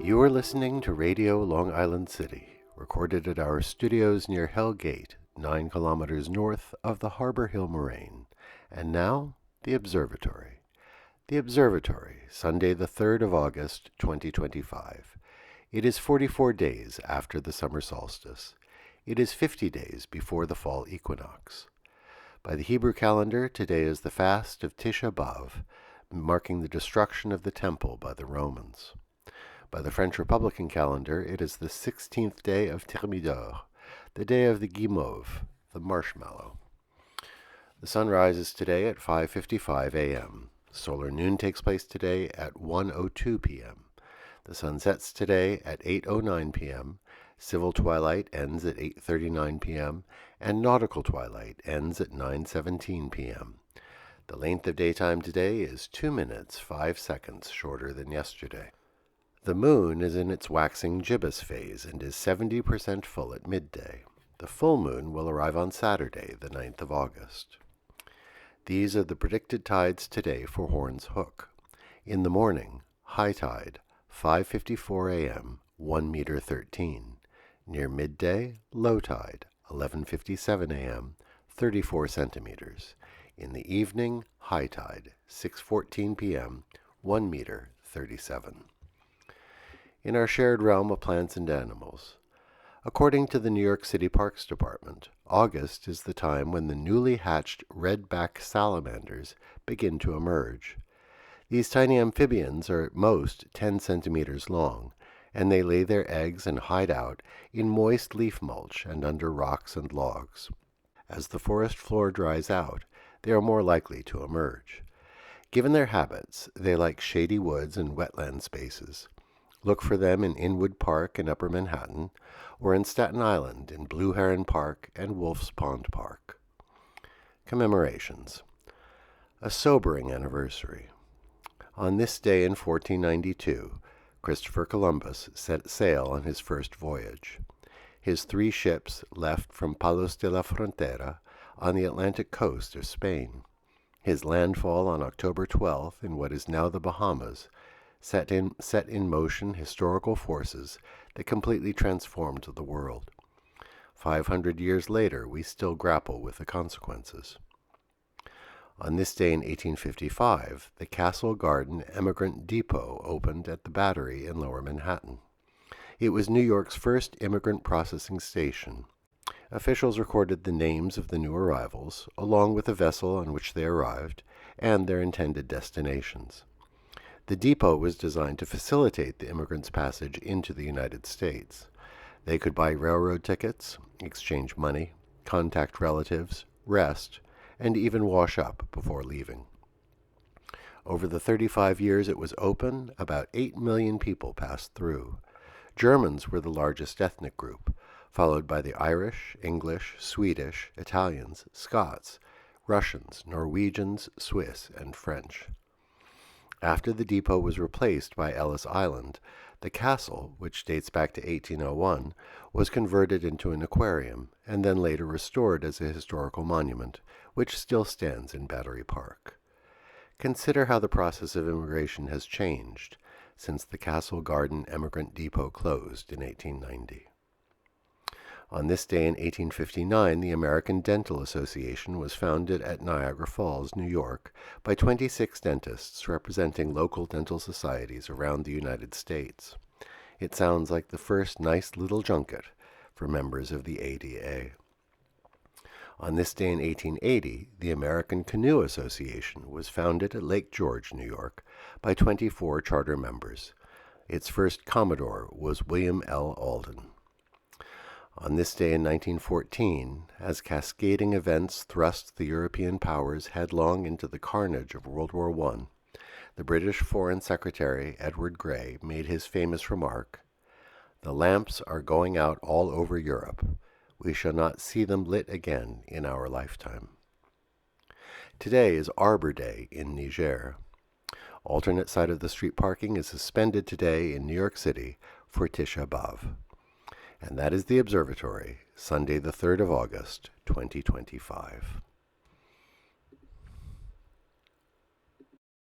You are listening to Radio Long Island City, recorded at our studios near Hell Gate, 9 kilometers north of the Harbor Hill Moraine. And now, the Observatory. The Observatory, Sunday the 3rd of August, 2025. It is 44 days after the summer solstice. It is 50 days before the fall equinox. By the Hebrew calendar, today is the fast of Tisha B'Av, marking the destruction of the temple by the Romans. By the French Republican calendar, it is the 16th day of Thermidor, the day of the guimauve, the marshmallow. The sun rises today at 5:55 a.m. Solar noon takes place today at 1:02 p.m. The sun sets today at 8:09 p.m. Civil twilight ends at 8:39 p.m. and nautical twilight ends at 9:17 p.m. The length of daytime today is 2 minutes 5 seconds shorter than yesterday. The moon is in its waxing gibbous phase and is 70% full at midday. The full moon will arrive on Saturday, the 9th of August. These are the predicted tides today for Horn's Hook. In the morning, high tide, 5:54 a.m., 1 meter 13. Near midday, low tide, 11:57 a.m., 34 centimeters. In the evening, high tide, 6:14 p.m., 1 meter 37. In our shared realm of plants and animals, according to the New York City Parks Department, August is the time when the newly hatched red-backed salamanders begin to emerge. These tiny amphibians are at most 10 centimeters long, and they lay their eggs and hide out in moist leaf mulch and under rocks and logs. As the forest floor dries out, they are more likely to emerge. Given their habits, they like shady woods and wetland spaces. Look for them in Inwood Park in Upper Manhattan, or in Staten Island in Blue Heron Park and Wolf's Pond Park. Commemorations. A sobering anniversary. On this day in 1492, Christopher Columbus set sail on his first voyage. His 3 ships left from Palos de la Frontera on the Atlantic coast of Spain. His landfall on October 12th in what is now the Bahamas set in motion historical forces that completely transformed the world. 500 years later, we still grapple with the consequences. On this day in 1855, the Castle Garden Emigrant Depot opened at the Battery in Lower Manhattan. It was New York's first immigrant processing station. Officials recorded the names of the new arrivals, along with the vessel on which they arrived, and their intended destinations. The depot was designed to facilitate the immigrants' passage into the United States. They could buy railroad tickets, exchange money, contact relatives, rest, and even wash up before leaving. Over the 35 years it was open, about 8 million people passed through. Germans were the largest ethnic group, followed by the Irish, English, Swedish, Italians, Scots, Russians, Norwegians, Swiss, and French. After the depot was replaced by Ellis Island, the castle, which dates back to 1801, was converted into an aquarium and then later restored as a historical monument, which still stands in Battery Park. Consider how the process of immigration has changed since the Castle Garden Emigrant Depot closed in 1890. On this day in 1859, the American Dental Association was founded at Niagara Falls, New York, by 26 dentists representing local dental societies around the United States. It sounds like the first nice little junket for members of the ADA. On this day in 1880, the American Canoe Association was founded at Lake George, New York, by 24 charter members. Its first Commodore was William L. Alden. On this day in 1914, as cascading events thrust the European powers headlong into the carnage of World War I, the British Foreign Secretary Edward Grey made his famous remark, "The lamps are going out all over Europe. We shall not see them lit again in our lifetime." Today is Arbor Day in Niger. Alternate side of the street parking is suspended today in New York City for Tisha B'Av. And that is the Observatory, Sunday the 3rd of August, 2025.